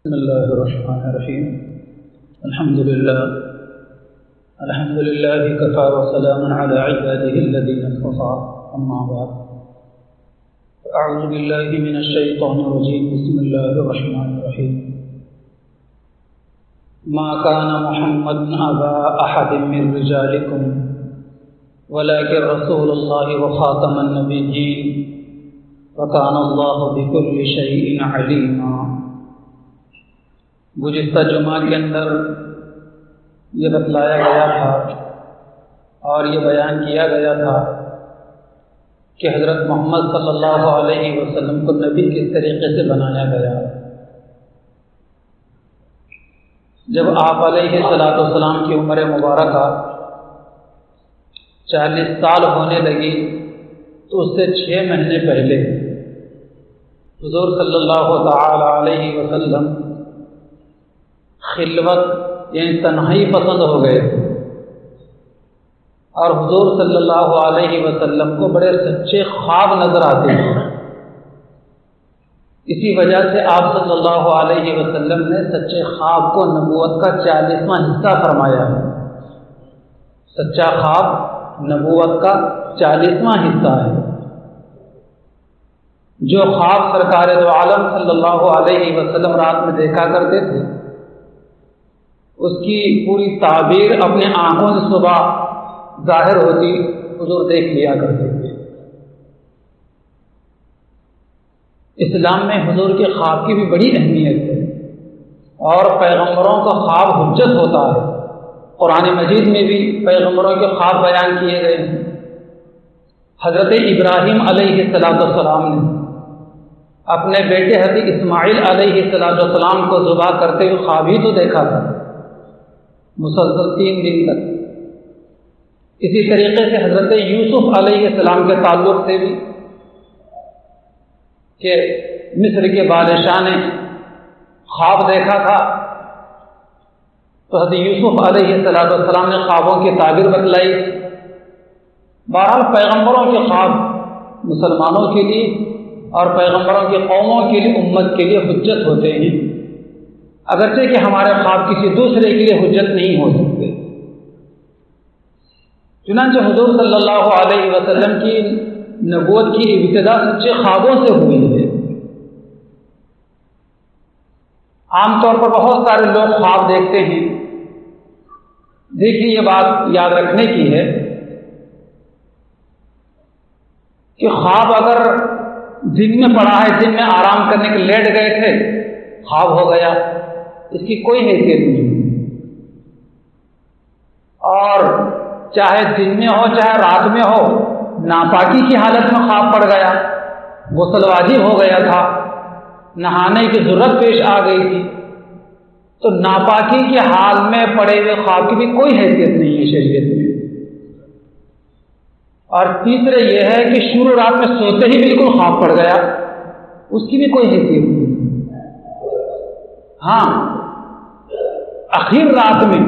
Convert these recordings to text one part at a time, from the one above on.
بسم الله الرحمن الرحيم. الحمد لله كفى وسلام على عباده الذين اصطفى. أما بعد، أعوذ بالله من الشيطان الرجيم. بسم الله الرحمن الرحيم. ما كان محمد أبا أحد من رجالكم ولكن رسول الله وخاتم النبيين وكان الله بكل شيء عليما. گزشتہ جمعہ کے اندر یہ بتلایا گیا تھا اور یہ بیان کیا گیا تھا کہ حضرت محمد صلی اللہ علیہ وسلم کو نبی کس طریقے سے بنایا گیا. جب آپ علیہ السلام کی عمر مبارکہ 40 سال ہونے لگی تو اس سے 6 مہینے پہلے حضور صلی اللہ تعالی علیہ وسلم خلوت یعنی تنہائی پسند ہو گئے اور حضور صلی اللہ علیہ وسلم کو بڑے سچے خواب نظر آتے ہیں. اسی وجہ سے آپ صلی اللہ علیہ وسلم نے سچے خواب کو نبوت کا 40واں حصہ فرمایا ہے. سچا خواب نبوت کا 40واں حصہ ہے. جو خواب سرکار دو عالم صلی اللہ علیہ وسلم رات میں دیکھا کرتے تھے اس کی پوری تعبیر اپنے آنکھوں سے صبح ظاہر ہوتی حضور دیکھ لیا کرتے تھے. اسلام میں حضور کے خواب کی بھی بڑی اہمیت ہے اور پیغمبروں کا خواب حجت ہوتا ہے. قرآن مجید میں بھی پیغمبروں کے خواب بیان کیے گئے ہیں. حضرت ابراہیم علیہ السلام نے اپنے بیٹے حضرت اسماعیل علیہ السلام کو ذبح کرتے ہوئے خواب ہی تو دیکھا تھا مسلسل 3 دن تک. اسی طریقے سے حضرت یوسف علیہ السلام کے تعلق سے بھی کہ مصر کے بادشاہ نے خواب دیکھا تھا تو حضرت یوسف علیہ السلام نے خوابوں کی تعبیر بتلائی. بہرحال پیغمبروں کے خواب مسلمانوں کے لیے اور پیغمبروں کی قوموں کے لیے امت کے لیے حجت ہوتے ہیں، اگرچہ کہ ہمارے خواب کسی دوسرے کے لیے حجت نہیں ہو سکتے. چنانچہ حضور صلی اللہ علیہ وسلم کی نبوت کی ابتدا سچے خوابوں سے ہوئی ہے. عام طور پر بہت سارے لوگ خواب دیکھتے ہیں. دیکھیے یہ بات یاد رکھنے کی ہے کہ خواب اگر دن میں پڑا ہے، دن میں آرام کرنے کے لیٹ گئے تھے، خواب ہو گیا، اس کی کوئی حیثیت نہیں. اور چاہے دن میں ہو چاہے رات میں ہو، ناپاکی کی حالت میں خواب پڑ گیا، غسل واجب ہو گیا تھا، نہانے کی ضرورت پیش آ گئی تھی، تو ناپاکی کے حال میں پڑے ہوئے خواب کی بھی کوئی حیثیت نہیں ہے شریعت میں. اور تیسرے یہ ہے کہ شروع رات میں سوتے ہی بالکل خواب پڑ گیا، اس کی بھی کوئی حیثیت نہیں. ہاں، اخیر رات میں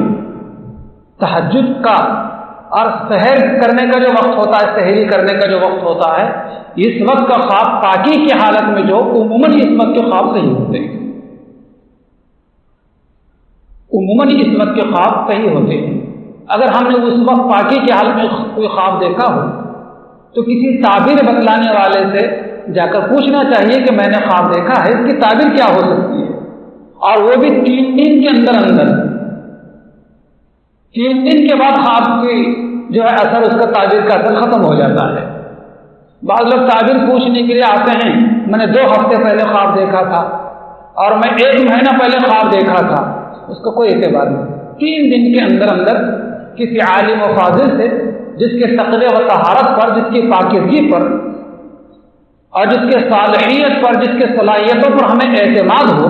تہجد کا اور سحر کرنے کا جو وقت ہوتا ہے، سحری کرنے کا جو وقت ہوتا ہے، اس وقت کا خواب پاکی کی حالت میں جو عموماً اس وقت کے خواب صحیح ہوتے ہیں. عموماً اس وقت کے خواب صحیح ہوتے ہیں. اگر ہم نے اس وقت پاکی کی حالت میں کوئی خواب دیکھا ہو تو کسی تعبیر بتلانے والے سے جا کر پوچھنا چاہیے کہ میں نے خواب دیکھا ہے، اس کی تعبیر کیا ہو سکتی ہے، اور وہ بھی 3 دن کے اندر 3 دن کے بعد خواب کی جو ہے اثر، اس کا تعبیر کا اثر ختم ہو جاتا ہے. بعض لوگ تعبیر پوچھنے کے لیے آتے ہیں، میں نے 2 ہفتے پہلے خواب دیکھا تھا اور میں 1 مہینہ پہلے خواب دیکھا تھا، اس کا کوئی اعتبار نہیں. 3 دن کے اندر کسی عالم و فاضل سے جس کے تقوی و طہارت پر، جس کی پاکیزگی پر اور جس کے صالحیت پر، جس کے صلاحیتوں پر ہمیں اعتماد ہو،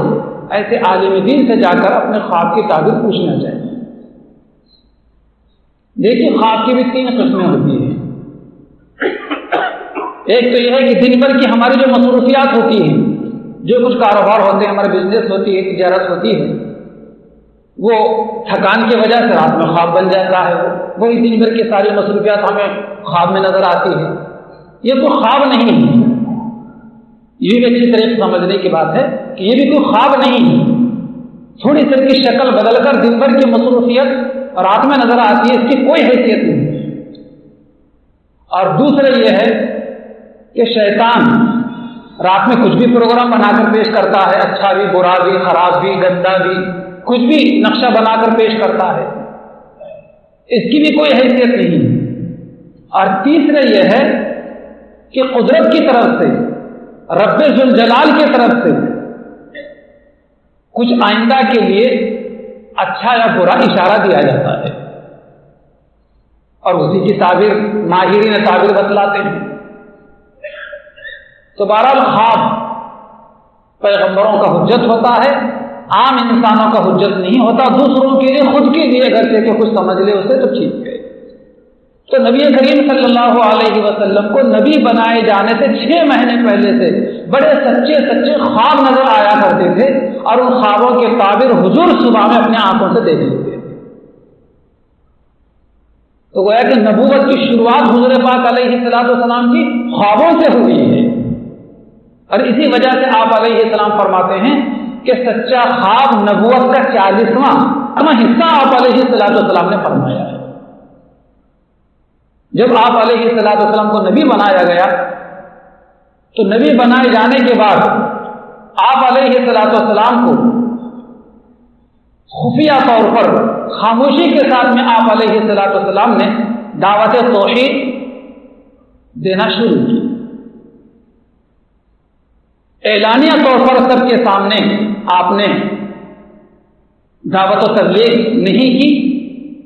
ایسے عالم دین سے جا کر اپنے خواب کی تعبیر پوچھنا چاہیے. دیکھیے خواب کی بھی 3 قسمیں ہوتی ہیں. ایک تو یہ ہے کہ دن بھر کی ہماری جو مصروفیات ہوتی ہیں، جو کچھ کاروبار ہوتے ہیں، ہمارا بزنس ہوتی ہے، تجارت ہوتی ہے، وہ تھکان کی وجہ سے رات میں خواب بن جاتا ہے. وہی دن بھر کی ساری مصروفیات ہمیں خواب میں نظر آتی ہے. یہ تو خواب نہیں ہے. یہ بھی اچھی طرح سمجھنے کی بات ہے کہ یہ بھی کوئی خواب نہیں ہے، تھوڑی سی کی شکل بدل کر دن بھر کی مصروفیت رات میں نظر آتی ہے، اس کی کوئی حیثیت نہیں۔ اور دوسرا یہ ہے کہ شیطان رات میں کچھ بھی پروگرام بنا کر پیش کرتا ہے، اچھا بھی، برا بھی، خراب بھی، گندا بھی، کچھ بھی نقشہ بنا کر پیش کرتا ہے، اس کی بھی کوئی حیثیت نہیں۔ اور تیسرا یہ ہے کہ قدرت کی طرف سے، رب ذوالجلال کی طرف سے کچھ آئندہ کے لیے اچھا یا برا اشارہ دیا جاتا ہے، اور اسی کی تعبیر ماہرین تعبیر بتلاتے ہیں۔ تو بہرحال خواب پیغمبروں کا حجت ہوتا ہے، عام انسانوں کا حجت نہیں ہوتا۔ دوسروں کے لیے، خود کے لیے اگر سے کہ کچھ سمجھ لے اسے تو ٹھیک ہے۔ تو نبی کریم صلی اللہ علیہ وسلم کو نبی بنائے جانے سے 6 مہینے پہلے سے بڑے سچے سچے خواب نظر آیا کرتے تھے، اور ان خوابوں کے تعبیر حضور صبح میں اپنے آنکھوں سے دیکھ لیتے تھے۔ تو گویا کہ نبوت کی شروعات حضور پاک علیہ السلام کی خوابوں سے ہوئی ہے، اور اسی وجہ سے آپ علیہ السلام فرماتے ہیں کہ سچا خواب نبوت کا 40واں حصہ آپ علیہ السلام نے فرمایا ہے۔ جب آپ علیہ السلام کو نبی بنایا گیا تو نبی بنائے جانے کے بعد آپ علیہ السلام کو خفیہ طور پر خاموشی کے ساتھ میں آپ علیہ السلام نے دعوت توحید دینا شروع کی۔ اعلانیہ طور پر سب کے سامنے آپ نے دعوت و تبلیغ نہیں کی،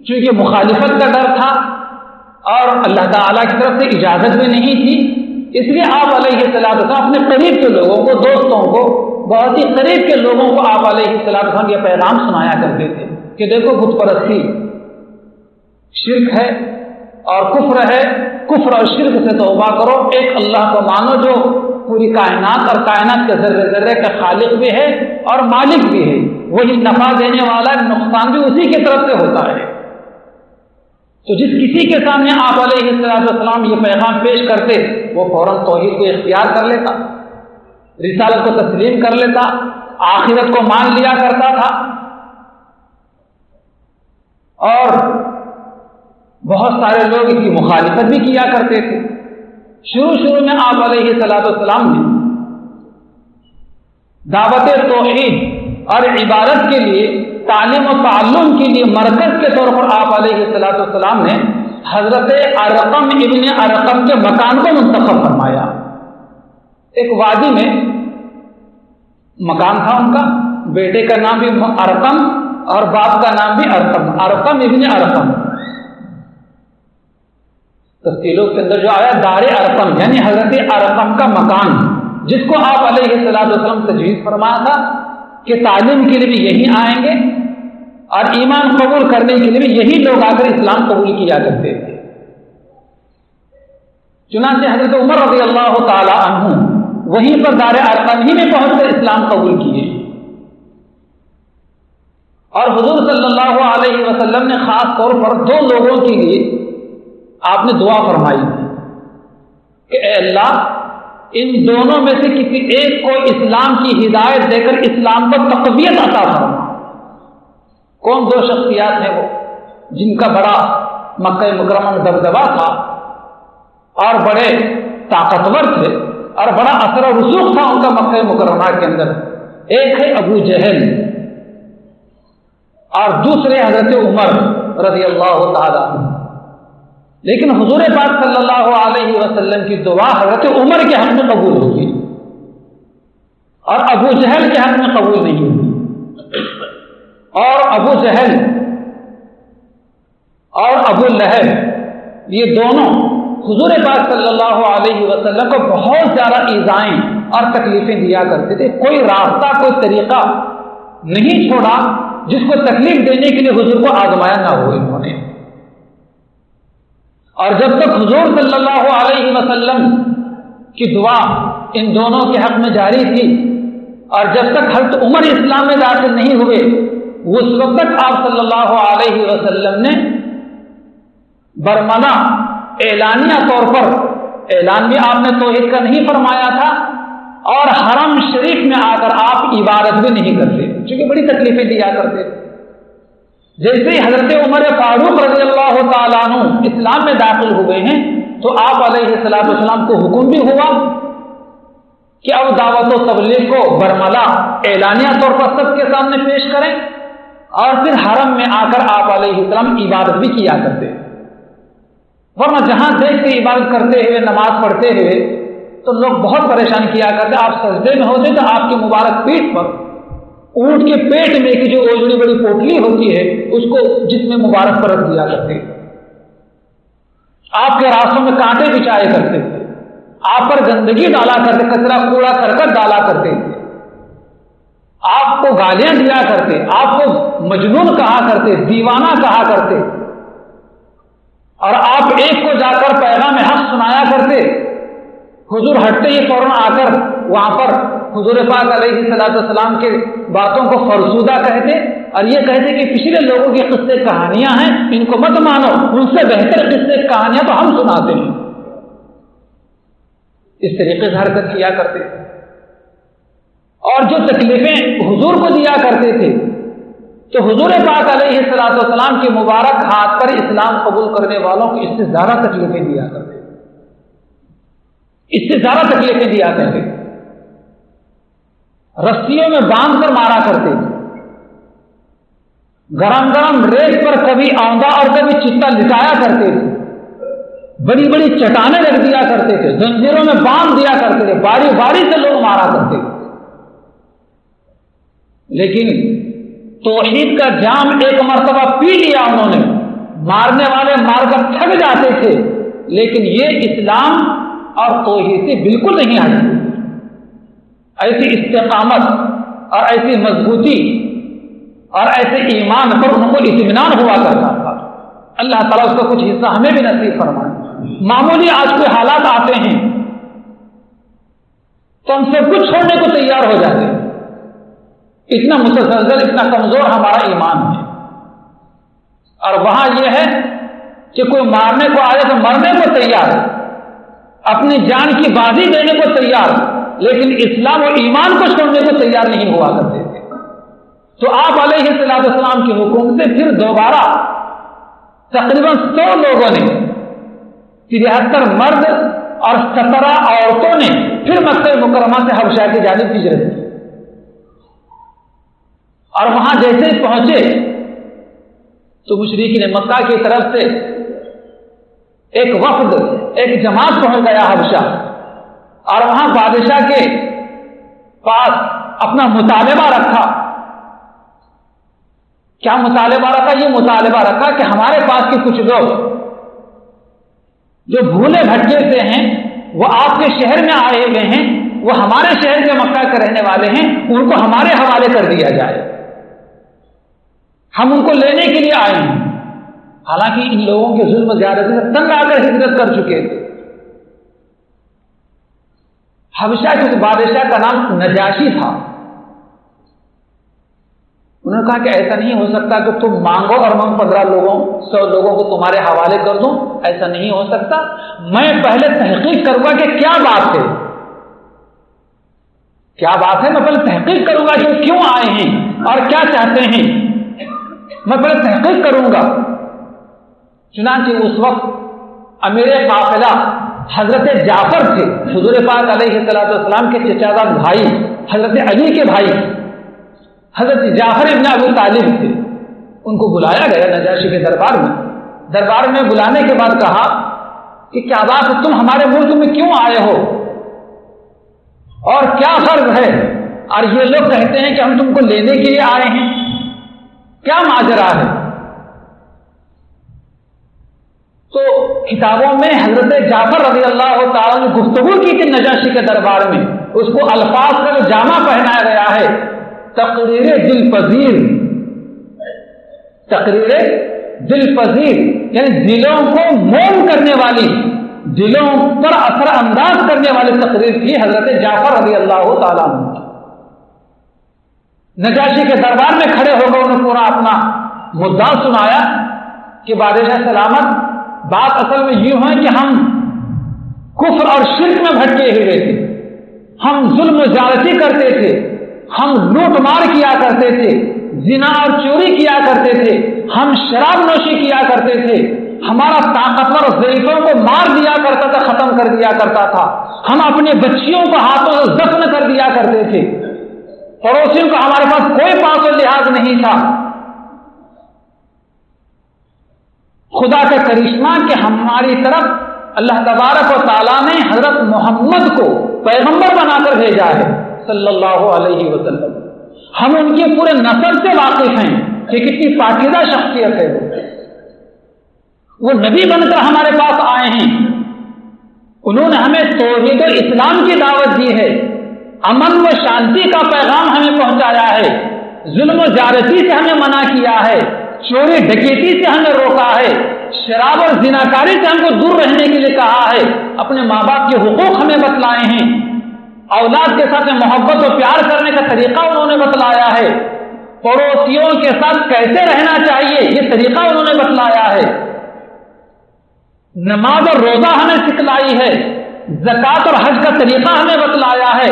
چونکہ مخالفت کا ڈر تھا اور اللہ تعالیٰ کی طرف سے اجازت بھی نہیں تھی۔ اس لیے آپ علیہ السلام اپنے قریب کے لوگوں کو، دوستوں کو، بہت ہی قریب کے لوگوں کو آپ علیہ السلام یہ پیغام سنایا کرتے تھے کہ دیکھو بت پرستی شرک ہے اور کفر ہے، کفر اور شرک سے توبہ کرو، ایک اللہ کو مانو جو پوری کائنات اور کائنات کے ذرے ذرے کا خالق بھی ہے اور مالک بھی ہے، وہی نفع دینے والا، نقصان بھی اسی کی طرف سے ہوتا ہے۔ تو جس کسی کے سامنے آپ علیہ السلام یہ پیغام پیش کرتے وہ فوراً توحید کو اختیار کر لیتا، رسالت کو تسلیم کر لیتا، آخرت کو مان لیا کرتا تھا۔ اور بہت سارے لوگ اس کی مخالفت بھی کیا کرتے تھے۔ شروع میں آپ علیہ السلام نے دعوت توحید اور عبادت کے لیے، تعلیم و تعلم کے لیے مرکز کے طور پر آپ علیہ السلام نے حضرت ارقم ابن ارقم کے مکان کو منتخب فرمایا۔ ایک وادی میں مکان تھا ان کا، بیٹے کا نام بھی ارقم اور باپ کا نام بھی ارقم، ارقم ابن ارقم۔ تفصیلوں کے اندر جو آیا دار ارقم یعنی حضرت ارقم کا مکان، جس کو آپ علیہ السلام تجویز فرمایا تھا کہ تعلیم کے لیے بھی یہی آئیں گے اور ایمان قبول کرنے کے لیے بھی یہی لوگ آ کر اسلام قبول کیا کرتے تھے۔ چنانچہ حضرت عمر رضی اللہ تعالی عنہ وہیں پر دار ارقم ہی میں پہنچ کر اسلام قبول کیے، اور حضور صلی اللہ علیہ وسلم نے خاص طور پر 2 لوگوں کے لیے آپ نے دعا فرمائی کہ اے اللہ ان دونوں میں سے کسی ایک کو اسلام کی ہدایت دے کر اسلام کو تقویت عطا فرما۔ کون 2 شخصیات ہیں وہ جن کا بڑا مکہ مکرمہ میں دبدبا تھا اور بڑے طاقتور تھے اور بڑا اثر و رسوخ تھا ان کا مکہ مکرمہ کے اندر؟ ایک ہے ابو جہل اور دوسرے حضرت عمر رضی اللہ تعالیٰ عنہ۔ لیکن حضور پاک صلی اللہ علیہ وسلم کی دعا حضرت عمر کے حق میں قبول ہوگی اور ابو جہل کے حق میں قبول نہیں ہوگی۔ اور ابو جہل اور ابو لہب یہ دونوں حضور پاک صلی اللہ علیہ وسلم کو بہت زیادہ ایذائیں اور تکلیفیں دیا کرتے تھے۔ کوئی راستہ، کوئی طریقہ نہیں چھوڑا جس کو تکلیف دینے کے لیے حضور کو آزمایا نہ ہو انہوں نے۔ اور جب تک حضور صلی اللہ علیہ وسلم کی دعا ان دونوں کے حق میں جاری تھی اور جب تک حضرت عمر اسلام میں داخل نہیں ہوئے، اس وقت تک آپ صلی اللہ علیہ وسلم نے برمنا اعلانیہ طور پر، اعلان بھی آپ نے توحید کا نہیں فرمایا تھا اور حرم شریف میں آ کر آپ عبادت بھی نہیں کرتے، چونکہ بڑی تکلیفیں دیا کرتے۔ جیسے ہی حضرت عمر فاروق رضی اللہ تعالیٰ عنہ اسلام میں داخل ہوئے ہیں تو آپ علیہ السلام کو حکم بھی ہوا کہ اب دعوت و تبلیغ کو برملا اعلانیہ طور پر سب کے سامنے پیش کریں، اور پھر حرم میں آ کر آپ علیہ السلام عبادت بھی کیا کرتے، ورنہ جہاں دیکھ کے عبادت کرتے ہوئے نماز پڑھتے ہوئے تو لوگ بہت پریشان کیا کرتے۔ آپ سجدے میں ہوتے تو آپ کی مبارک پیٹھ پر اونٹ کے پیٹ میں کی جو اوجڑی بڑی پوٹلی ہوتی ہے اس کو جس میں مبارک پر رکھ دیا کرتے، آپ کے راستوں میں کانٹے بچھائے کرتے، آپ پر گندگی ڈالا کرتے، کچرا کوڑا کرکٹ ڈالا کرتے، آپ کو گالیاں دیا کرتے، آپ کو مجنون کہا کرتے، دیوانہ کہا کرتے، اور آپ ایک کو جا کر پیغام حق سنایا کرتے، حضور ہٹتے ہی فوراً آ کر وہاں پر حضور پاک علیہ السلام کے باتوں کو فرسودہ کہتے، اور یہ کہتے کہ پچھلے لوگوں کی قصے کہانیاں ہیں، ان کو مت مانو، ان سے بہتر قصے کہانیاں تو ہم سناتے ہیں۔ اس طریقے سے حرکت کیا کرتے، اور جو تکلیفیں حضور کو دیا کرتے تھے تو حضور پاک علیہ السلام کے مبارک ہاتھ پر اسلام قبول کرنے والوں کو اس سے زیادہ تکلیفیں دیا کرتے، اس سے زیادہ تکلیفیں دیا کرتے، رسیوں میں باندھ کر مارا کرتے، گرم گرم ریت پر کبھی آندھا اور کبھی چتا لٹایا کرتے تھے، بڑی بڑی چٹانیں رکھ دیا کرتے تھے، زنجیروں میں باندھ دیا کرتے تھے، باری باری سے لوگ مارا کرتے تھے۔ لیکن توحید کا جام ایک مرتبہ پی لیا انہوں نے، مارنے والے مار کر تھک جاتے تھے، لیکن یہ اسلام اور توحید سے بالکل نہیں ہٹتے۔ ایسی استقامت اور ایسی مضبوطی اور ایسے ایمان پر ان کو اطمینان ہوا کرتا تھا۔ اللہ تعالیٰ اس کا کچھ حصہ ہمیں بھی نصیب فرمائے۔ معمولی آج کوئی حالات آتے ہیں تو ہم سب کچھ چھوڑنے کو تیار ہو جاتے ہیں، اتنا متزلزل، اتنا کمزور ہمارا ایمان ہے۔ اور وہاں یہ ہے کہ کوئی مارنے کو آئے تو مرنے کو تیار، اپنی جان کی بازی دینے کو تیار، لیکن اسلام اور ایمان کو چھوڑنے کو تیار نہیں ہوا کرتے تھے۔ تو آپ علیہ السلام کی حکم سے پھر دوبارہ تقریباً 100 لوگوں نے، 73 مرد اور 17 عورتوں نے پھر مکہ مکرمہ سے حبشہ کی جانب ہجرت کی، اور وہاں جیسے ہی پہنچے تو مشرکین مکہ کی طرف سے ایک وفد، ایک جماعت پہنچ گیا حبشہ، اور وہاں بادشاہ کے پاس اپنا مطالبہ رکھا۔ کیا مطالبہ رکھا؟ یہ مطالبہ رکھا کہ ہمارے پاس کے کچھ لوگ جو بھولے بھٹکے سے ہیں، وہ آپ کے شہر میں آئے ہوئے ہیں، وہ ہمارے شہر کے مکہ کے رہنے والے ہیں، ان کو ہمارے حوالے کر دیا جائے، ہم ان کو لینے کے لیے آئے ہیں۔ حالانکہ ان لوگوں کے ظلم زیادتی سے تنگ آ کر ہجرت کر چکے تھے۔ حبشہ کے بادشاہ کا نام نجاشی تھا۔ انہوں نے کہا کہ ایسا نہیں ہو سکتا کہ تم مانگو اور میں 100 لوگوں کو تمہارے حوالے کر دوں، ایسا نہیں ہو سکتا، میں پہلے تحقیق کروں گا کہ کیا بات ہے، کیا بات ہے، میں پہلے تحقیق کروں گا کہ کیوں آئے ہیں اور کیا چاہتے ہیں، میں پہلے تحقیق کروں گا۔ چنانچہ اس وقت امیر قافلہ حضرت جعفر تھے، حضور پاک علیہ السلام کے چچا بھائی، حضرت علی کے بھائی حضرت جعفر ابن ابی طالب تھے۔ ان کو بلایا گیا نجاشی کے دربار میں بلانے کے بعد کہا کہ کیا بات ہے، تم ہمارے ملک میں کیوں آئے ہو اور کیا فرض ہے، اور یہ لوگ کہتے ہیں کہ ہم تم کو لینے کے لیے آئے ہیں، کیا ماجرا ہے؟ تو کتابوں میں حضرت جعفر رضی اللہ تعالیٰ نے گفتگو کی تھی نجاشی کے دربار میں، اس کو الفاظ کا جو جامع پہنایا گیا ہے، تقریر دل پذیر، تقریر دل پذیر، یعنی دلوں کو موم کرنے والی، دلوں پر اثر انداز کرنے والی تقریر تھی حضرت جعفر رضی اللہ تعالیٰ عنہ۔ نجاشی کے دربار میں کھڑے ہو کر انہوں نے پورا اپنا مدعا سنایا کہ بادشاہ سلامت، بات اصل میں یوں ہے کہ ہم کفر اور شرک میں بھٹکے ہوئے تھے، ہم ظلم و زیادتی کرتے تھے، ہم لوٹ مار کیا کرتے تھے، زنا اور چوری کیا کرتے تھے، ہم شراب نوشی کیا کرتے تھے، ہمارا طاقتور ضعیفوں کو مار دیا کرتا تھا، ختم کر دیا کرتا تھا، ہم اپنے بچیوں کو ہاتھوں سے دفن کر دیا کرتے تھے، پڑوسیوں کو ہمارے پاس کوئی پاس و لحاظ نہیں تھا۔ خدا کا کرشمہ کہ ہماری طرف اللہ تبارک و تعالیٰ نے حضرت محمد کو پیغمبر بنا کر بھیجا ہے صلی اللہ علیہ وسلم۔ ہم ان کے پورے نسل سے واقف ہیں کہ کتنی پاکیزہ شخصیت ہے وہ نبی بن کر ہمارے پاس آئے ہیں، انہوں نے ہمیں توحید و اسلام کی دعوت دی ہے، امن و شانتی کا پیغام ہمیں پہنچایا ہے، ظلم و زیادتی سے ہمیں منع کیا ہے، چوری ڈکیتی سے ہمیں روکا ہے، شراب اور زناکاری سے ہم کو دور رہنے کے لیے کہا ہے، اپنے ماں باپ کے حقوق ہمیں بتلائے ہیں، اولاد کے ساتھ محبت و پیار کرنے کا طریقہ انہوں نے بتلایا ہے، پڑوسیوں کے ساتھ کیسے رہنا چاہیے یہ طریقہ انہوں نے بتلایا ہے، نماز اور روزہ ہمیں سکھلائی ہے، زکوٰۃ اور حج کا طریقہ ہمیں بتلایا ہے،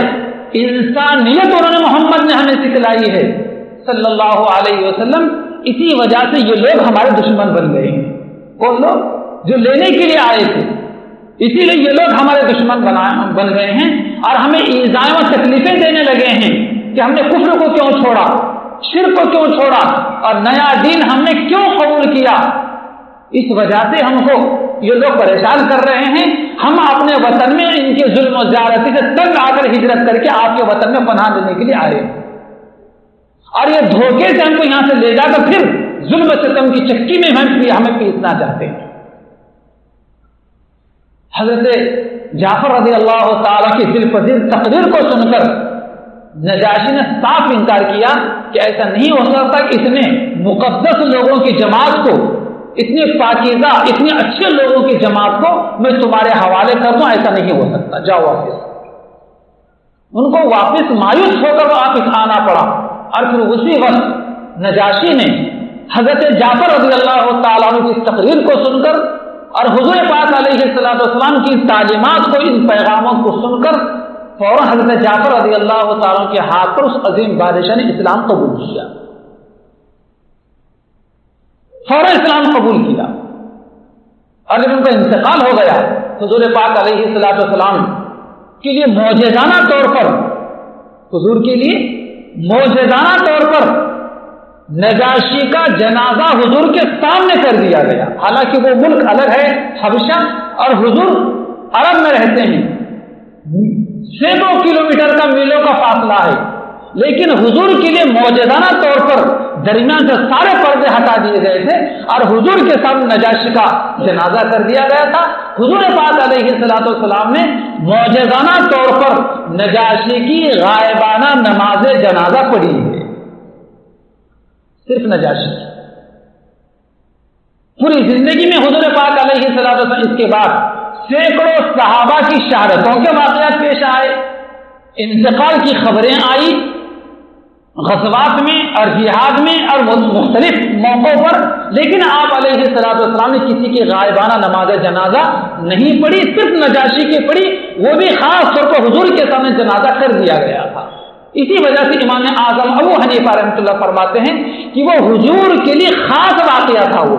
انسانیت انہوں نے محمد نے ہمیں سکھلائی ہے صلی اللہ علیہ وسلم۔ اسی وجہ سے یہ لوگ ہمارے دشمن بن گئے ہیں، کون لوگ؟ جو لینے کے لیے آئے تھے، اسی لیے یہ لوگ ہمارے دشمن بن گئے ہیں اور ہمیں ایذائیں و تکلیفیں دینے لگے ہیں کہ ہم نے کفر کو کیوں چھوڑا، شرک کو کیوں چھوڑا اور نیا دین ہم نے کیوں قبول کیا۔ اس وجہ سے ہم کو یہ لوگ پریشان کر رہے ہیں، ہم اپنے وطن میں ان کے ظلم و زیادتی سے تنگ آ کر ہجرت کر کے آپ کے وطن میں پناہ لینے کے لیے آئے، اور یہ دھوکے سے ہم کو یہاں سے لے جا کر پھر ظلم و ستم کی چکی میں ہمیں پیسنا چاہتے ہیں۔ حضرت جعفر رضی اللہ تعالیٰ کی دل پذیر تقریر کو سن کر نجاشی نے صاف انکار کیا کہ ایسا نہیں ہو سکتا کہ اتنے مقدس لوگوں کی جماعت کو، اتنے پاکیزہ اتنے اچھے لوگوں کی جماعت کو میں تمہارے حوالے کر دوں، ایسا نہیں ہو سکتا، جاؤ واپس۔ ان کو واپس مایوس ہو کر واپس آنا پڑا، اور پھر اسی وقت نجاشی نے حضرت جعفر رضی اللہ تعالیٰ عنہ کی تقریر کو سن کر اور حضور پاک علیہ السلام کی تعلیمات کو، ان پیغاموں کو سن کر فوراً حضرت جعفر رضی اللہ تعالیٰ کے ہاتھ پر اس عظیم بادشاہ نے اسلام قبول کیا، فوراً اسلام قبول کیا، اور جب ان کا انتقال ہو گیا حضور پاک علیہ السلام کے لیے معجزانہ طور پر، حضور کے لیے معجزانہ طور پر نجاشی کا جنازہ حضور کے سامنے کر دیا گیا، حالانکہ وہ ملک الگ ہے حبشہ اور حضور عرب میں رہتے ہیں، سینکڑوں کلومیٹر کا میلوں کا فاصلہ ہے، لیکن حضور کے لیے معجزانہ طور پر درمیان سے سارے پردے ہٹا دیے گئے تھے اور حضور کے سامنے نجاشی کا جنازہ کر دیا گیا تھا۔ حضور پاک علیہ السلام نے معجزانہ طور پر نجاشی کی غائبانہ نماز جنازہ پڑھی ہے، صرف نجاشی کی۔ پوری زندگی میں حضور پاک علیہ السلام اس کے بعد سینکڑوں صحابہ کی شہادتوں کے واقعات پیش آئے، انتقال کی خبریں آئی غزوات میں اور جہاد میں اور مختلف موقعوں پر، لیکن آپ علیہ السلام نے کسی کی غائبانہ نماز جنازہ نہیں پڑھی، صرف نجاشی کی پڑھی، وہ بھی خاص طور پر حضور کے سامنے جنازہ کر دیا گیا تھا۔ اسی وجہ سے امام اعظم ابو حنیفہ رحمۃ اللہ فرماتے ہیں کہ وہ حضور کے لیے خاص واقعہ تھا، وہ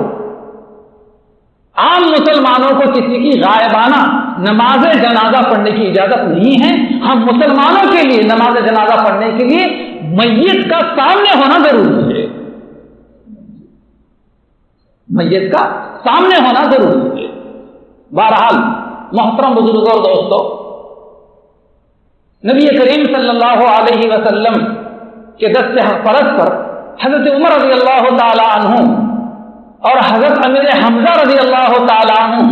عام مسلمانوں کو کسی کی غائبانہ نماز جنازہ پڑھنے کی اجازت نہیں ہے، ہم مسلمانوں کے لیے نماز جنازہ پڑھنے کے لیے میت کا سامنے ہونا ضروری ہے، میت کا سامنے ہونا ضروری ہے۔ بہرحال محترم بزرگوں اور دوستوں، نبی کریم صلی اللہ علیہ وسلم کے دست حق پرست پر حضرت عمر رضی اللہ تعالی عنہ اور حضرت امیر حمزہ رضی اللہ تعالی عنہ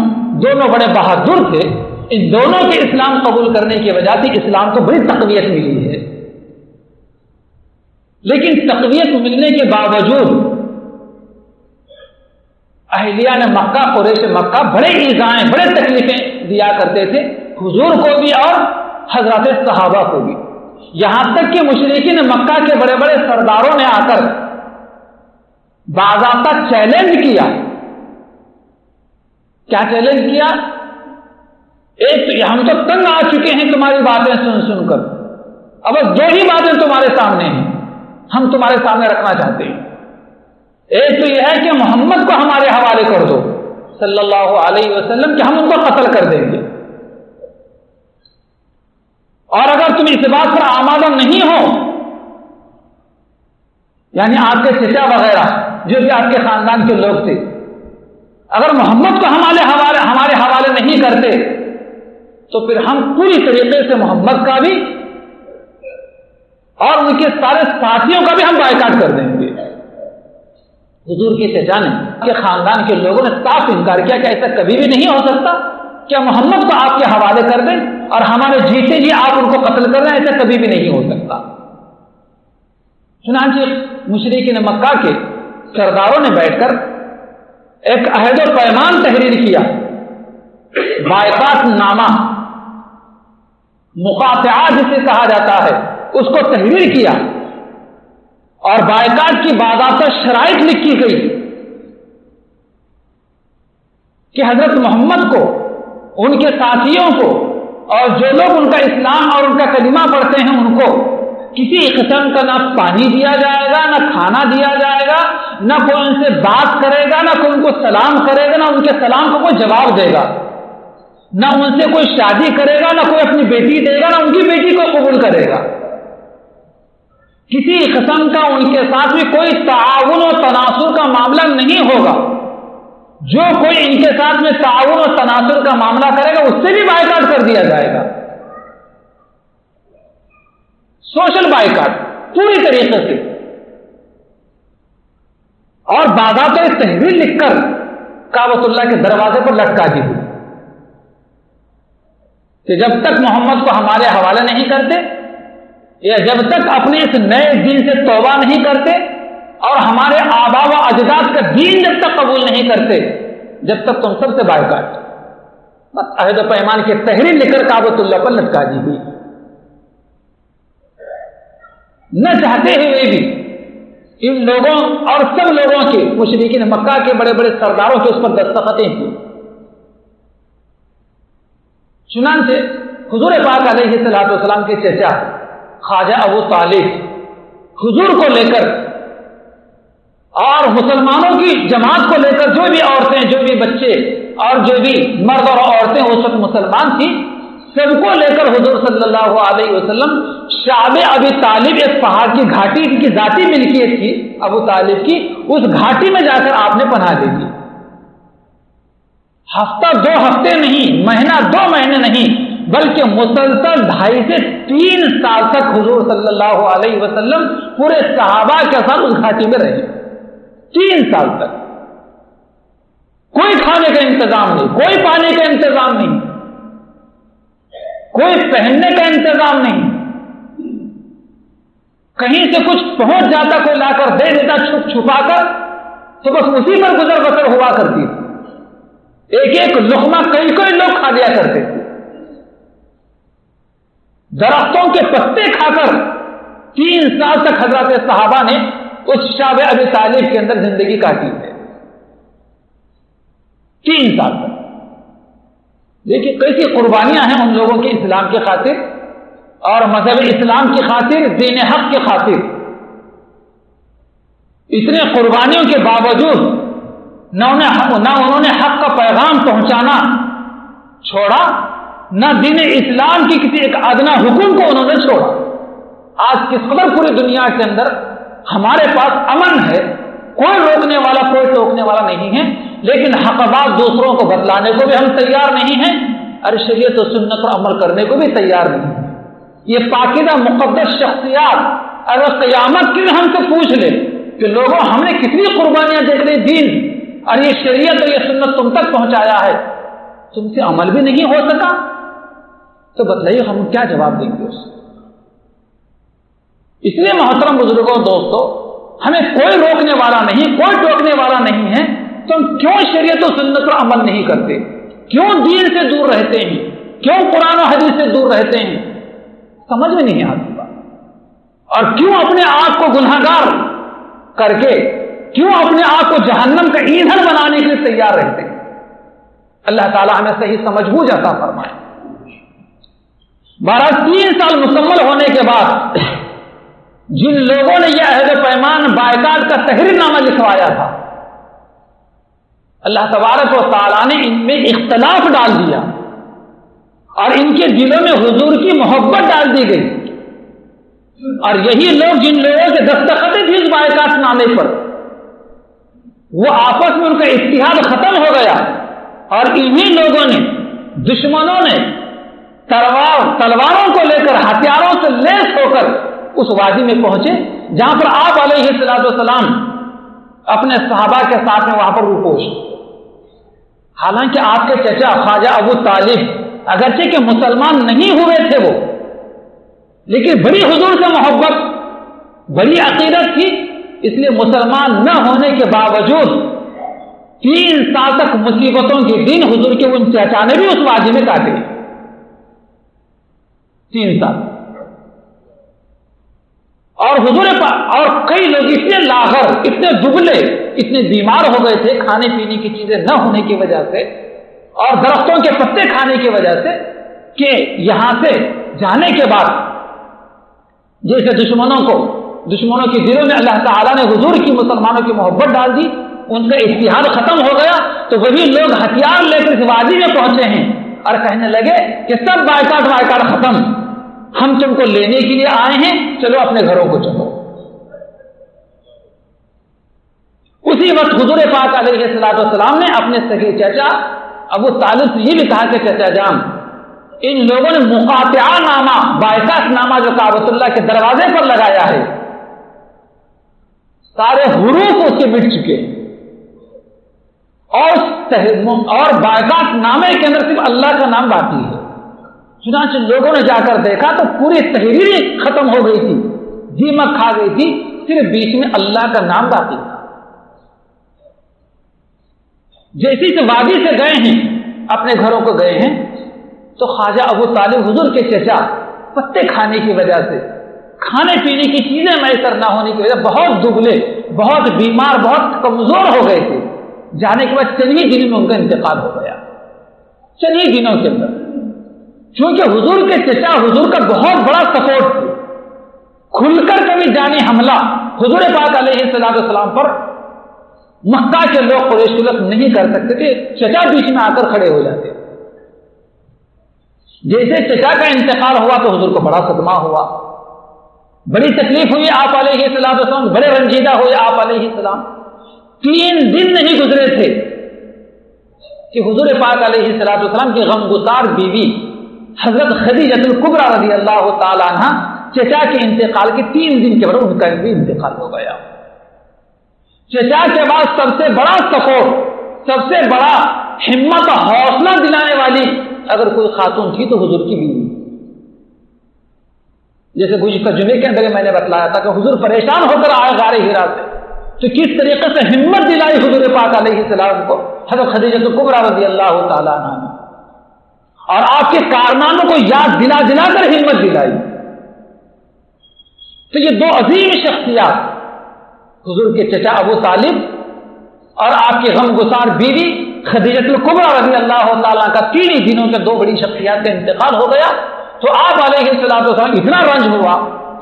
دونوں بڑے بہادر تھے، ان دونوں کے اسلام قبول کرنے کی وجہ سے اسلام کو بڑی تقویت ملی ہے، لیکن تقویت ملنے کے باوجود اہلیان مکہ، قریش مکہ بڑے ایذائیں، بڑے تکلیفیں دیا کرتے تھے حضور کو بھی اور حضرات صحابہ کو بھی، یہاں تک کہ مشرکین مکہ کے بڑے بڑے سرداروں نے آ کر باضابطہ چیلنج کیا۔ کیا چیلنج کیا؟ ایک تو ہم تو تنگ آ چکے ہیں تمہاری باتیں سن سن کر، اب دو ہی باتیں تمہارے سامنے ہیں، ہم تمہارے سامنے رکھنا چاہتے ہیں۔ ایک تو یہ ہے کہ محمد کو ہمارے حوالے کر دو صلی اللہ علیہ وسلم کہ ہم ان کو قتل کر دیں گے، اور اگر تم اس بات پر آمادہ نہیں ہو، یعنی آپ کے چچا وغیرہ جو بھی آپ کے خاندان کے لوگ تھے، اگر محمد کو ہمارے حوالے نہیں کرتے تو پھر ہم پوری طریقے سے محمد کا بھی اور ان کے سارے ساتھیوں کا بھی ہم بائیکاٹ کر دیں گے۔ حضور کی چچا نے کے خاندان کے لوگوں نے صاف انکار کیا کہ ایسا کبھی بھی نہیں ہو سکتا، کیا محمد کو آپ کے حوالے کر دیں اور ہمارے جیتے جی آپ ان کو قتل کر دیں، ایسا کبھی بھی نہیں ہو سکتا۔ چنانچہ مشرکین مکہ کے سرداروں نے بیٹھ کر ایک عہد و پیمان تحریر کیا، بائیکاٹ نامہ، مقاطعہ جسے کہا جاتا ہے، اس کو تحریر کیا، اور بائیکاٹ کی باضابطہ شرائط لکھی گئی کہ حضرت محمد کو، ان کے ساتھیوں کو، اور جو لوگ ان کا اسلام اور ان کا کلمہ پڑھتے ہیں ان کو کسی قسم کا نہ پانی دیا جائے گا، نہ کھانا دیا جائے گا، نہ کوئی ان سے بات کرے گا، نہ کوئی ان کو سلام کرے گا، نہ ان کے سلام کو کوئی جواب دے گا، نہ ان سے کوئی شادی کرے گا، نہ کوئی اپنی بیٹی دے گا، نہ ان کی بیٹی کو قبول کرے گا۔ کسی قسم کا ان کے ساتھ بھی کوئی تعاون و تناصر کا معاملہ نہیں ہوگا۔ جو کوئی ان کے ساتھ میں تعاون و تناصر کا معاملہ کرے گا اس سے بھی بائیکاٹ کر دیا جائے گا، سوشل بائیکاٹ پوری طریقے سے۔ اور باضابطہ تحریر لکھ کر کعبۃ اللہ کے دروازے پر لٹکا دی ہوئی کہ جب تک محمد کو ہمارے حوالے نہیں کرتے، یا جب تک اپنے اس نئے دین سے توبہ نہیں کرتے، اور ہمارے آبا و اجداد کا دین جب تک قبول نہیں کرتے، جب تک تم سب سے بائیکاٹ۔ بس عہد و پیمان کی تحریر لکھ کر کعبۃ اللہ پر لٹکا دی گئی۔ نہ چاہتے ہوئے بھی ان لوگوں اور سب لوگوں کے، مشرکین مکہ کے بڑے بڑے سرداروں کے اس پر دستخطیں کی۔ چنانچہ حضور پاک علیہ الصلوۃ والسلام کے چچا خواجہ ابو طالب حضور کو لے کر اور مسلمانوں کی جماعت کو لے کر، جو بھی عورتیں، جو بھی بچے اور جو بھی مرد اور عورتیں اس وقت مسلمان تھیں، سب کو لے کر حضور صلی اللہ علیہ وسلم شعب ابی طالب، ایک پہاڑ کی گھاٹی کی ذاتی ملکیت تھی ابو طالب کی، اس گھاٹی میں جا کر آپ نے پناہ لے لی۔ ہفتہ 2 ہفتے نہیں، مہینہ 2 مہینے نہیں، بلکہ مسلسل 2.5 سے 3 سال تک حضور صلی اللہ علیہ وسلم پورے صحابہ کے ساتھ اس گھاٹی میں رہے۔ 3 سال تک کوئی کھانے کا انتظام نہیں، کوئی پانی کا انتظام نہیں، کوئی پہننے کا انتظام نہیں، کہیں سے کچھ پہنچ جاتا کوئی لا کر دے دیتا چھپ چھپا کر، تو بس اسی پر گزر بسر ہوا کرتی تھی۔ ایک ایک لقمہ کئی کئی لوگ کھا لیا کرتے تھے۔ درختوں کے پتے کھا کر 3 سال تک حضرات صحابہ نے اس شعب ابی طالب کے اندر زندگی کاٹی ہے۔ 3 سال تک دیکھیے کیسی قربانیاں ہیں ان لوگوں کی اسلام کی خاطر اور مذہب اسلام کی خاطر، دین حق کی خاطر۔ اتنے قربانیوں کے باوجود نہ انہوں نے حق کا پیغام پہنچانا چھوڑا، نہ دین اسلام کی کسی ایک ادنا حکم کو انہوں نے چھوڑا۔ آج کس قدر پوری دنیا کے اندر ہمارے پاس امن ہے، کوئی روکنے والا کوئی ٹوکنے والا نہیں ہے، لیکن حق بات دوسروں کو بتلانے کو بھی ہم تیار نہیں ہیں، اور شریعت و سنت پر عمل کرنے کو بھی تیار نہیں ہیں۔ یہ پاکیزہ مقدس شخصیات اگر قیامت کی ہم سے پوچھ لے کہ لوگوں ہم نے کتنی قربانیاں دے کر دین اور یہ شریعت اور یہ سنت تم تک پہنچایا ہے، تم سے عمل بھی نہیں ہو سکا، تو بتلائیے ہم کیا جواب دیں گے اس سے؟ اس لیے محترم بزرگوں، دوستوں، ہمیں کوئی روکنے والا نہیں، کوئی ٹوکنے والا نہیں ہے، تم کیوں شریعت و سنت پر عمل نہیں کرتے؟ کیوں دین سے دور رہتے ہیں؟ کیوں قرآن و حدیث سے دور رہتے ہیں؟ سمجھ میں نہیں آتی بات۔ اور کیوں اپنے آپ کو گنہگار کر کے، کیوں اپنے آپ کو جہنم کا ایندھن بنانے کے لیے تیار رہتے ہیں؟ اللہ تعالی ہمیں صحیح سمجھ بوجھ عطا فرمائے۔ بہرحال 3 سال مکمل ہونے کے بعد جن لوگوں نے یہ عہد و پیمان بائیکاٹ کا تحریر نامہ لکھوایا تھا، اللہ تبارک و تعالیٰ نے ان میں اختلاف ڈال دیا اور ان کے دلوں میں حضور کی محبت ڈال دی گئی، اور یہی لوگ جن لوگوں کے دستخط تھے اس بائیکاٹ نامے پر، وہ آپس میں ان کا اتحاد ختم ہو گیا، اور انہی لوگوں نے، دشمنوں نے تلواروں کو لے کر، ہتھیاروں سے لیس ہو کر اس وادی میں پہنچے جہاں پر آپ علیہ السلام اپنے صحابہ کے ساتھ میں وہاں پر روپوش۔ حالانکہ آپ کے چچا خواجہ ابو طالب اگرچہ کہ مسلمان نہیں ہوئے تھے وہ، لیکن بڑی حضور سے محبت، بڑی عقیدت تھی، اس لیے مسلمان نہ ہونے کے باوجود 3 سال تک مصیبتوں کے دن حضور کے ان چچا نے بھی اس وادی میں کاٹے، 3 سال۔ اور حضور اور کئی لوگ اتنے لاغر، اتنے دبلے، اتنے بیمار ہو گئے تھے کھانے پینے کی چیزیں نہ ہونے کی وجہ سے اور درختوں کے پتے کھانے کی وجہ سے، کہ یہاں سے جانے کے بعد جیسے دشمنوں کے دلوں میں اللہ تعالیٰ نے حضور کی، مسلمانوں کی محبت ڈال دی، ان کا اتحاد ختم ہو گیا، تو وہی لوگ ہتھیار لے کر اس وادی میں پہنچے ہیں اور کہنے لگے کہ سب بائیکاٹ ختم، ہم تم کو لینے کے لیے آئے ہیں، چلو اپنے گھروں کو چلو۔ اسی وقت حضور پاک علیہ السلام نے اپنے سگے چچا ابو طالب سے یہ بھی کہا کہ چچا جان، ان لوگوں نے مقاطعہ نامہ، بائیکاٹ نامہ جو کعبۃ اللہ کے دروازے پر لگایا ہے، سارے حروف اس کے مٹ چکے ہیں، اور بائیکاٹ نامے کے اندر صرف اللہ کا نام باقی ہے۔ چنانچہ لوگوں نے جا کر دیکھا تو پوری تحریر ختم ہو گئی تھی، دیمک کھا گئی تھی، صرف بیچ میں اللہ کا نام باقی تھا۔ جیسے سے وادی سے گئے ہیں، اپنے گھروں کو گئے ہیں، تو خواجہ ابو طالب حضور کے چچا پتے کھانے کی وجہ سے، کھانے پینے کی چیزیں میسر نہ ہونے کی وجہ سے بہت دبلے، بہت بیمار، بہت کمزور ہو گئے تھے۔ جانے کے بعد چند ہی دنوں میں ان کا انتقال ہو گیا، چند ہی دنوں کے اندر، کیونکہ حضور کے چچا حضور کا بہت بڑا سپورٹ تھے، کھل کر کبھی جانی حملہ حضور پاک علیہ السلام پر مکہ کے لوگ، قریش کے لوگ نہیں کر سکتے تھے، چچا بیچ میں آ کر کھڑے ہو جاتے۔ جیسے چچا کا انتقال ہوا تو حضور کو بڑا صدمہ ہوا، بڑی تکلیف ہوئی، آپ علیہ السلام بڑے رنجیدہ ہوئے۔ آپ علیہ السلام 3 دن نہیں گزرے تھے کہ حضور پاک علیہ السلام کی غمگسار بیوی حضرت خدیجہ الکبریٰ رضی اللہ تعالی عنہ چچا کے انتقال کے 3 دن کے بعد ان کا بھی انتقال ہو گیا۔ چچا کے بعد سب سے بڑا سپورٹ، سب سے بڑا ہمت اور حوصلہ دلانے والی اگر کوئی خاتون تھی تو حضور کی بیوی۔ جیسے گزشتہ جمعے کے اندر میں نے بتلایا تھا کہ حضور پریشان ہو کر آئے غار حرا سے، تو کس طریقے سے ہمت دلائی حضور پاک علیہ السلام کو حضرت خدیجہ الکبریٰ رضی اللہ تعالیٰ عنہ نے، اور آپ کے کارناموں کو یاد دلا دلا کر ہمت دلائی۔ تو یہ 2 عظیم شخصیات، حضور کے چچا ابو طالب اور آپ کی غمگسار بیوی خدیجہ الکبریٰ رضی اللہ تعالیٰ کا 3 ہی دنوں کے 2 بڑی شخصیات کا انتقال ہو گیا۔ تو آپ علیہ السلام اتنا رنج ہوا،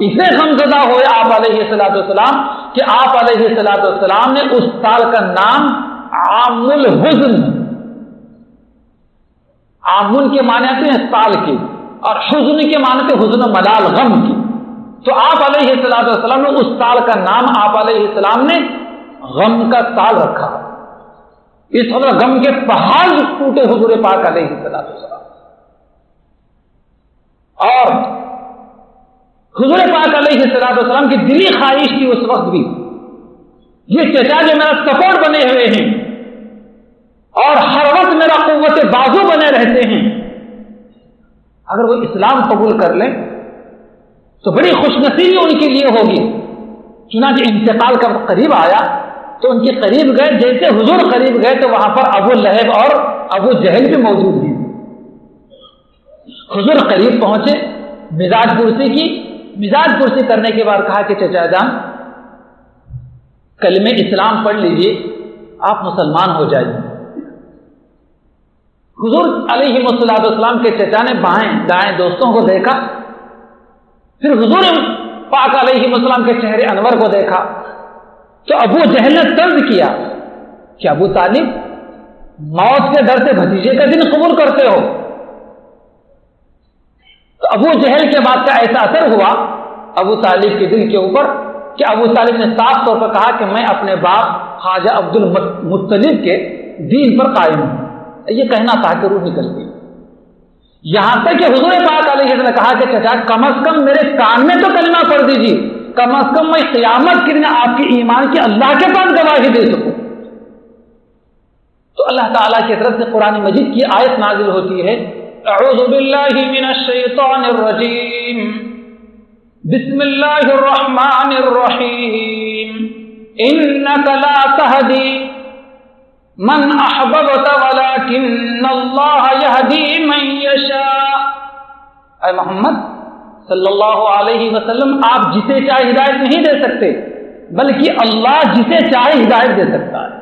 اتنے غمزدہ ہوئے آپ علیہ السلام کہ آپ علیہ السلام نے اس سال کا نام عام الحزن، عام کے معنی آتے ہیں سال کے، اور حزن کے معنی آتے حزن ملال، غم کی۔ تو آپ علیہ السلام نے اس سال کا نام آپ علیہ السلام نے غم کا سال رکھا۔ اس طرح غم کے پہاڑ ٹوٹے حضور پاک علیہ السلام، اور حضور پاک علیہ السلام کی دلی خواہش تھی اس وقت بھی، یہ چچا جو میرا سپورٹ بنے ہوئے ہیں اور ہر وقت میرا قوت بازو بنے رہتے ہیں، اگر وہ اسلام قبول کر لیں تو بڑی خوش نصیبی ان کے لیے ہوگی۔ چنانچہ انتقال کا قریب آیا تو ان کے قریب گئے، جیسے حضور قریب گئے تو وہاں پر ابو لہب اور ابو جہل بھی موجود ہیں۔ حضور قریب پہنچے، مزاج پرسی کی، مزاج پرسی کرنے کے بعد کہا کہ چچا جان کلمہ اسلام پڑھ لیجئے، آپ مسلمان ہو جائیے۔ حضور علیہ السلام کے چچا نے بائیں دائیں دوستوں کو دیکھا، پھر حضور پاک علیہ السلام کے چہرے انور کو دیکھا تو ابو جہل نے طرز کیا کہ ابو طالب موت کے ڈر سے بھتیجے کا دن قبول کرتے ہو؟ تو ابو جہل کے بات کا ایسا اثر ہوا ابو طالب کے دل کے اوپر کہ ابو طالب نے صاف طور پر کہا کہ میں اپنے باپ خواجہ عبد المطلب کے دین پر قائم ہوں۔ یہ کہنا تھا کہ روح نکل گئی، یہاں تک کہ حضور پاک علیہ السلام نے کہا کہ چچا کم از کم میرے کان میں تو کلمہ پڑھ دیجیے، کم از کم میں قیامت کے دن آپ کے ایمان کی اللہ کے پاس گواہی دے سکوں۔ تو اللہ تعالیٰ کی طرف سے قرآن مجید کی آیت نازل ہوتی ہے، اعوذ باللہ من الشیطان الرجیم، بسم اللہ الرحمن الرحیم، انک لا تہدی من احببت ولکن اللہ یہدی من یشاء۔ اے محمد صلی اللہ علیہ وسلم، آپ جسے چاہے ہدایت نہیں دے سکتے بلکہ اللہ جسے چاہے ہدایت دے سکتا ہے۔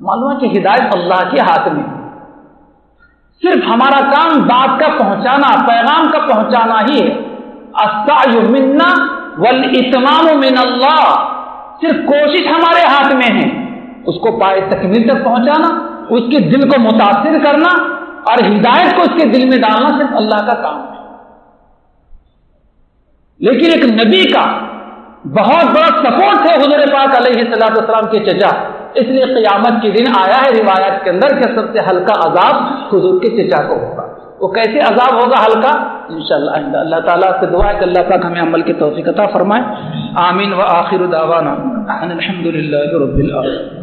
معلوم ہے کہ ہدایت اللہ کے ہاتھ میں ہے، صرف ہمارا کام بات کا پہنچانا، پیغام کا پہنچانا ہی ہے۔ السعی منا والاتمام من اللہ، صرف کوشش ہمارے ہاتھ میں ہے، اس کو پائے تکمیل تک پہنچانا، اس کے دل کو متاثر کرنا اور ہدایت کو اس کے دل میں ڈالنا صرف اللہ کا کام ہے۔ لیکن ایک نبی کا بہت بڑا سپورٹ ہے حضور پاک علیہ السلام کے چچا، اس لیے قیامت کے دن آیا ہے روایت کے اندر کہ سب سے ہلکا عذاب حضور کے چچا کو ہوگا۔ وہ کیسے عذاب ہوگا ہلکا؟ انشاءاللہ اللہ تعالیٰ سے دعا ہے کہ اللہ پاک ہمیں عمل کی توفیق عطا فرمائے۔ آمین۔ وآخر دعوانا الحمد للہ رب العالمین۔